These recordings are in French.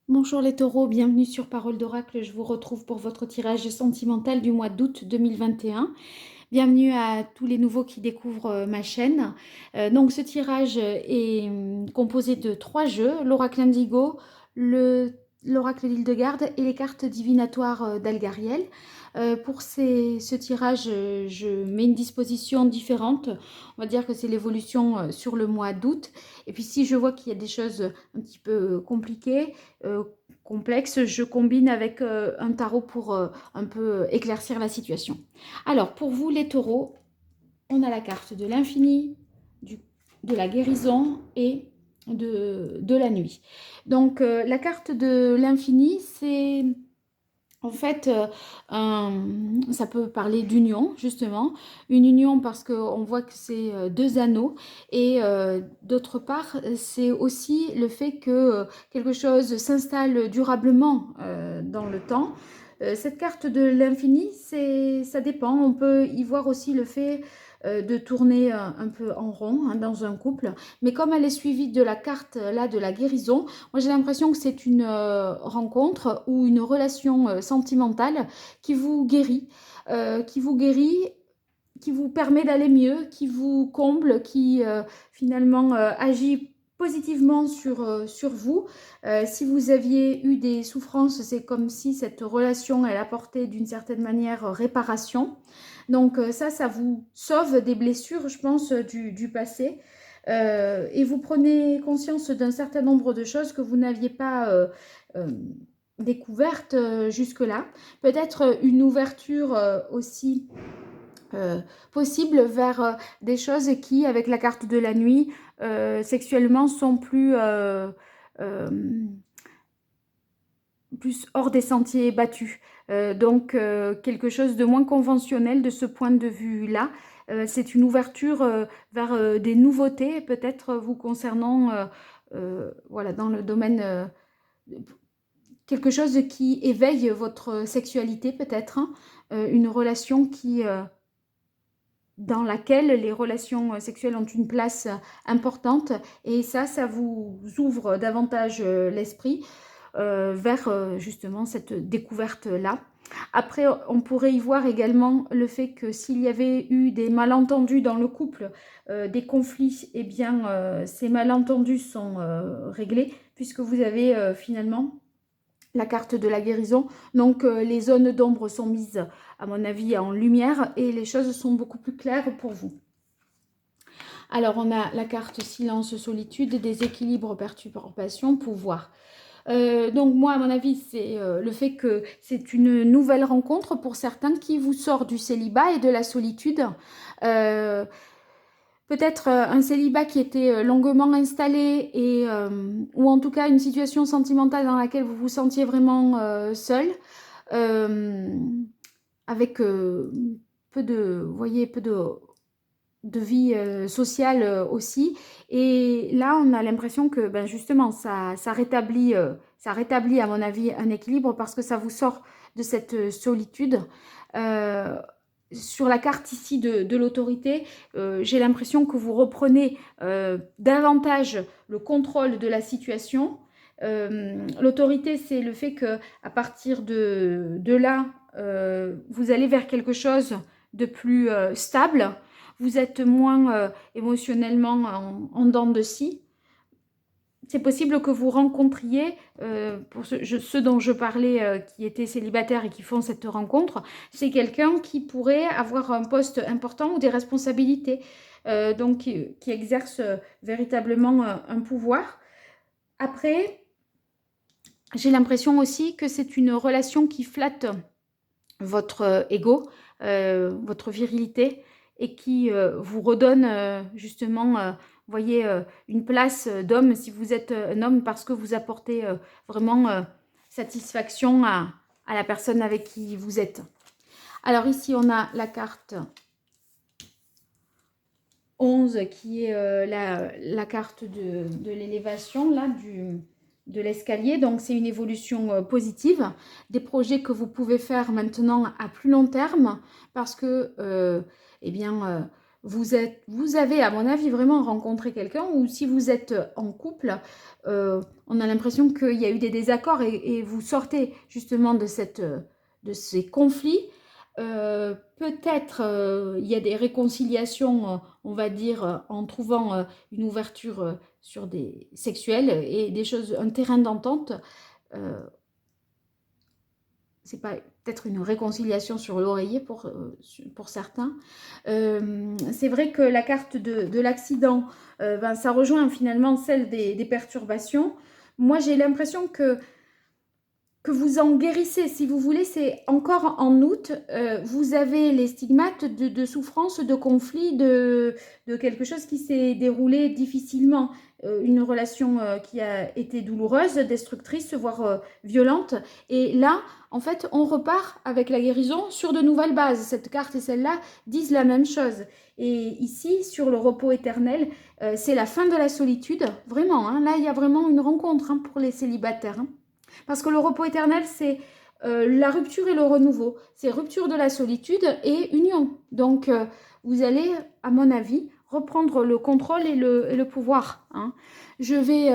Bonjour les taureaux, bienvenue sur Parole d'Oracle. Je vous retrouve pour votre tirage sentimental du mois d'août 2021. Bienvenue à tous les nouveaux qui découvrent ma chaîne. Donc ce tirage est composé de 3 jeux, l'Oracle Indigo, l'Oracle d'Hildegarde et les cartes divinatoires d'Algariel. Pour ce tirage, je mets une disposition différente. On va dire que c'est l'évolution sur le mois d'août. Et puis si je vois qu'il y a des choses un petit peu compliquées, complexes, je combine avec un tarot pour un peu éclaircir la situation. Alors, pour vous les taureaux, on a la carte de l'infini, de la guérison et de la nuit. Donc, la carte de l'infini, c'est en fait, ça peut parler d'union, justement. Une union parce qu'on voit que c'est deux anneaux. Et d'autre part, c'est aussi le fait que quelque chose s'installe durablement dans le temps. Cette carte de l'infini, ça dépend. On peut y voir aussi le fait de tourner un peu en rond hein, dans un couple. Mais comme elle est suivie de la carte là de la guérison, moi j'ai l'impression que c'est une rencontre ou une relation sentimentale qui vous guérit, qui vous guérit, qui vous permet d'aller mieux, qui vous comble, qui finalement agit positivement sur vous. Si vous aviez eu des souffrances, c'est comme si cette relation, elle apportait d'une certaine manière réparation. Donc ça vous sauve des blessures, je pense, du passé. Et vous prenez conscience d'un certain nombre de choses que vous n'aviez pas euh, découvertes jusque-là. Peut-être une ouverture aussi euh, possible vers des choses qui, avec la carte de la nuit, sexuellement sont euh, plus hors des sentiers battus. Donc quelque chose de moins conventionnel de ce point de vue-là. C'est une ouverture vers des nouveautés, peut-être vous concernant, voilà, dans le domaine, quelque chose qui éveille votre sexualité, peut-être, hein. Une relation qui, dans laquelle les relations sexuelles ont une place importante, et ça vous ouvre davantage l'esprit vers justement cette découverte-là. Après, on pourrait y voir également le fait que s'il y avait eu des malentendus dans le couple, des conflits, eh bien, ces malentendus sont réglés, puisque vous avez finalement la carte de la guérison. Donc, les zones d'ombre sont mises, à mon avis, en lumière et les choses sont beaucoup plus claires pour vous. Alors, on a la carte silence, solitude, déséquilibre, perturbation, pouvoir. Donc moi, à mon avis, c'est le fait que c'est une nouvelle rencontre pour certains qui vous sort du célibat et de la solitude. Euh, Peut-être un célibat qui était longuement installé et ou en tout cas une situation sentimentale dans laquelle vous vous sentiez vraiment seul, euh, avec peu de, vous voyez, peu de vie sociale aussi. Et là, on a l'impression que ben, justement, ça rétablit, à mon avis, un équilibre parce que ça vous sort de cette solitude. Euh, sur la carte ici de l'autorité, j'ai l'impression que vous reprenez davantage le contrôle de la situation. L'autorité, c'est le fait que à partir de là, vous allez vers quelque chose de plus stable, vous êtes moins émotionnellement en dents de scie. C'est possible que vous rencontriez, pour ceux dont je parlais qui étaient célibataires et qui font cette rencontre, c'est quelqu'un qui pourrait avoir un poste important ou des responsabilités, donc qui exerce véritablement un pouvoir. Après, j'ai l'impression aussi que c'est une relation qui flatte votre ego, votre virilité, et qui vous redonne justement, voyez, une place d'homme si vous êtes un homme parce que vous apportez vraiment satisfaction à la personne avec qui vous êtes. Alors ici, on a la carte 11 qui est la carte de l'élévation, là, de l'escalier. Donc, c'est une évolution positive. Des projets que vous pouvez faire maintenant à plus long terme parce que, eh bien, vous avez, à mon avis, vraiment rencontré quelqu'un, ou si vous êtes en couple, on a l'impression qu'il y a eu des désaccords et vous sortez justement de ces conflits. Peut-être il y a des réconciliations, on va dire, en trouvant une ouverture sur des sexuels et des choses, un terrain d'entente. Euh, c'est pas peut-être une réconciliation sur l'oreiller pour certains. C'est vrai que la carte de l'accident, ben, ça rejoint finalement celle des perturbations. Moi, j'ai l'impression que vous en guérissez, si vous voulez, c'est encore en août, vous avez les stigmates de souffrance, de conflit, de quelque chose qui s'est déroulé difficilement, une relation qui a été douloureuse, destructrice, voire violente. Et là, en fait, on repart avec la guérison sur de nouvelles bases. Cette carte et celle-là disent la même chose. Et ici, sur le repos éternel, c'est la fin de la solitude, vraiment. Hein, là, il y a vraiment une rencontre hein, pour les célibataires. Hein. Parce que le repos éternel, c'est la rupture et le renouveau. C'est rupture de la solitude et union. Donc, vous allez, à mon avis, reprendre le contrôle et le pouvoir. Hein. Je vais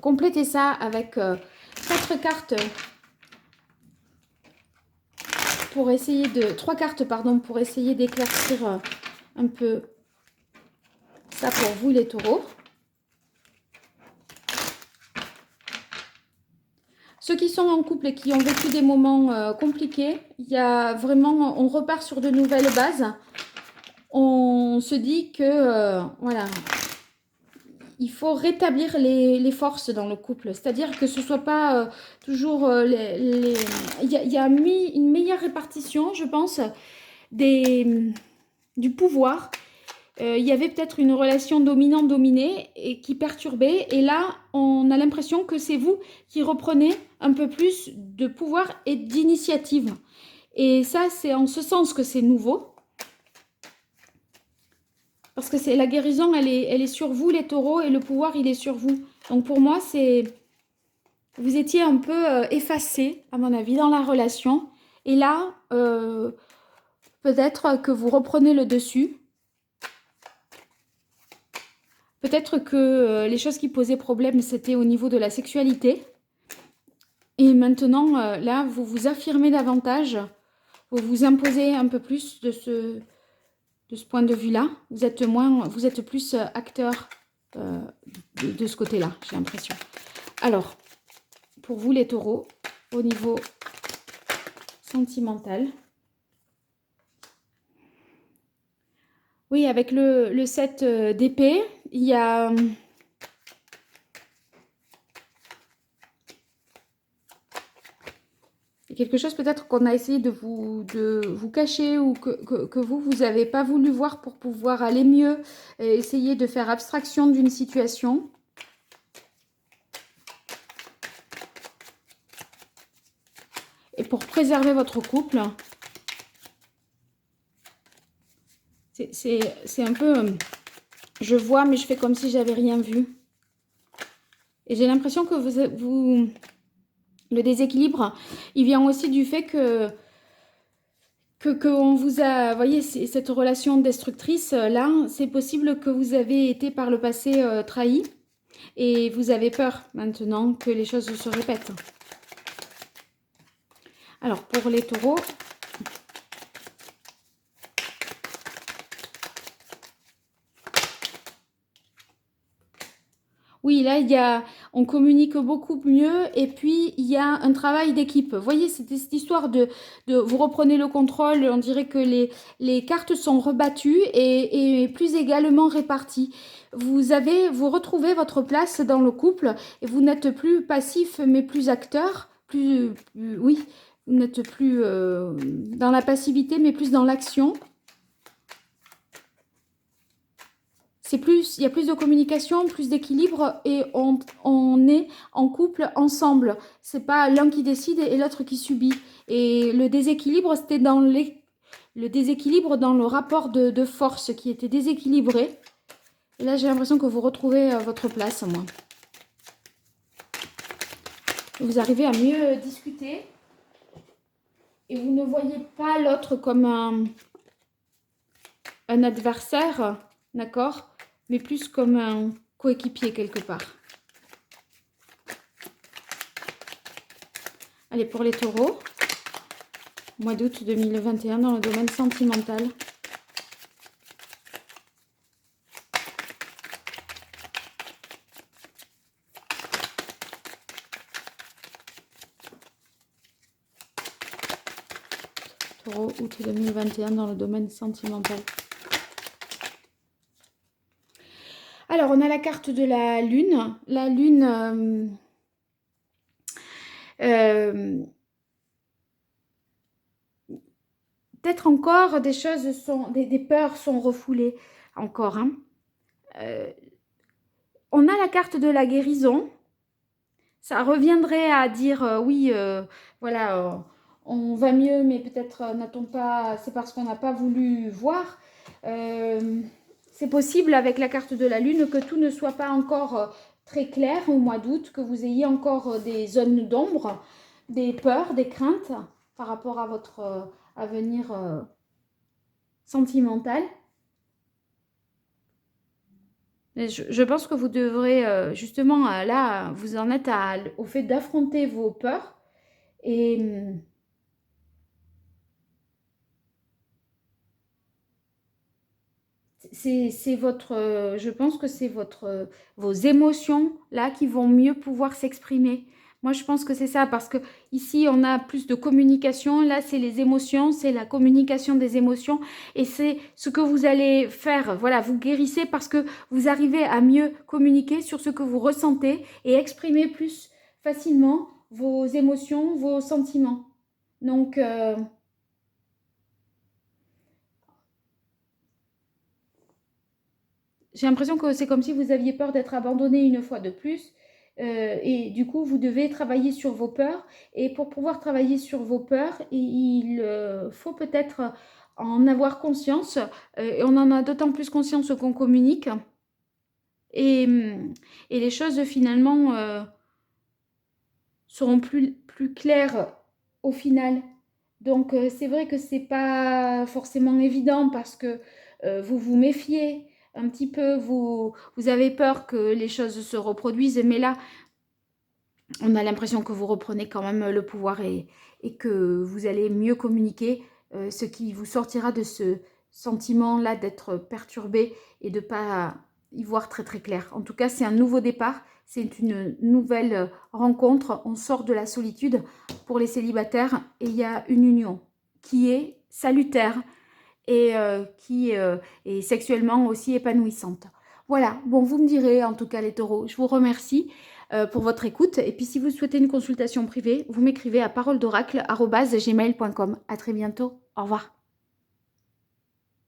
compléter ça avec 4 cartes pour essayer de... 3 cartes, pardon, pour essayer d'éclaircir un peu ça pour vous, les taureaux. Ceux qui sont en couple et qui ont vécu des moments compliqués, il y a vraiment, on repart sur de nouvelles bases. On se dit que, voilà, il faut rétablir les forces dans le couple. C'est-à-dire que ce ne soit pas toujours... Il y a une meilleure répartition, je pense, du pouvoir. Il y avait peut-être une relation dominant-dominée et qui perturbait. Et là, on a l'impression que c'est vous qui reprenez un peu plus de pouvoir et d'initiative. Et ça, c'est en ce sens que c'est nouveau. Parce que la guérison, elle est sur vous, les taureaux, et le pouvoir, il est sur vous. Donc pour moi, vous étiez un peu effacés, à mon avis, dans la relation. Et là, peut-être que vous reprenez le dessus. Peut-être que les choses qui posaient problème, c'était au niveau de la sexualité. Et maintenant, là, vous vous affirmez davantage. Vous vous imposez un peu plus de ce point de vue-là. Vous êtes plus acteur de ce côté-là, j'ai l'impression. Alors, pour vous les taureaux, au niveau sentimental. Oui, avec le 7 d'épée, il y a... quelque chose peut-être qu'on a essayé de vous cacher ou que vous n'avez pas voulu voir pour pouvoir aller mieux et essayer de faire abstraction d'une situation. Et pour préserver votre couple, c'est un peu... je vois, mais je fais comme si j'avais rien vu. Et j'ai l'impression que le déséquilibre, il vient aussi du fait qu'on vous a... Vous voyez, cette relation destructrice, là, c'est possible que vous avez été par le passé trahi. Et vous avez peur maintenant que les choses se répètent. Alors, pour les taureaux... Oui, là, on communique beaucoup mieux et puis il y a un travail d'équipe. Vous voyez, c'était cette histoire de vous reprenez le contrôle, on dirait que les cartes sont rebattues et plus également réparties. Vous retrouvez votre place dans le couple et vous n'êtes plus passif mais plus acteur. Oui, vous n'êtes plus dans la passivité mais plus dans l'action. Il y a plus de communication, plus d'équilibre et on est en couple ensemble. C'est pas l'un qui décide et l'autre qui subit. Et le déséquilibre, c'était le déséquilibre dans le rapport de force qui était déséquilibré. Et là, j'ai l'impression que vous retrouvez votre place, moi. Vous arrivez à mieux discuter et vous ne voyez pas l'autre comme un... un adversaire, d'accord, mais plus comme un coéquipier quelque part. Allez, pour les taureaux, mois d'août 2021 dans le domaine sentimental. Taureau, août 2021 dans le domaine sentimental. Alors, on a la carte de la lune. La lune, peut-être encore des choses sont, des peurs sont refoulées encore. Hein. On a la carte de la guérison. Ça reviendrait à dire oui, voilà, on va mieux, mais peut-être n'a-t-on pas, c'est parce qu'on n'a pas voulu voir. C'est possible avec la carte de la lune que tout ne soit pas encore très clair au mois d'août, que vous ayez encore des zones d'ombre, des peurs, des craintes par rapport à votre avenir sentimental. Je pense que vous devrez justement là, vous en êtes au fait d'affronter vos peurs et c'est votre, je pense que c'est vos émotions là qui vont mieux pouvoir s'exprimer. Moi, je pense que c'est ça parce que ici, on a plus de communication. Là, c'est les émotions, c'est la communication des émotions et c'est ce que vous allez faire. Voilà, vous guérissez parce que vous arrivez à mieux communiquer sur ce que vous ressentez et exprimer plus facilement vos émotions, vos sentiments. Donc, j'ai l'impression que c'est comme si vous aviez peur d'être abandonné une fois de plus. Et du coup, vous devez travailler sur vos peurs. Et pour pouvoir travailler sur vos peurs, il faut peut-être en avoir conscience. Et on en a d'autant plus conscience qu'on communique. Et, et les choses, finalement, seront plus claires au final. Donc, c'est vrai que c'est pas forcément évident parce que vous vous méfiez un petit peu, vous avez peur que les choses se reproduisent, mais là, on a l'impression que vous reprenez quand même le pouvoir et que vous allez mieux communiquer, ce qui vous sortira de ce sentiment-là d'être perturbé et de ne pas y voir très très clair. En tout cas, c'est un nouveau départ, c'est une nouvelle rencontre, on sort de la solitude pour les célibataires et il y a une union qui est salutaire et qui est sexuellement aussi épanouissante. Voilà, bon, vous me direz en tout cas les taureaux, je vous remercie pour votre écoute. Et puis si vous souhaitez une consultation privée, vous m'écrivez à paroledoracle@gmail.com. À très bientôt, au revoir.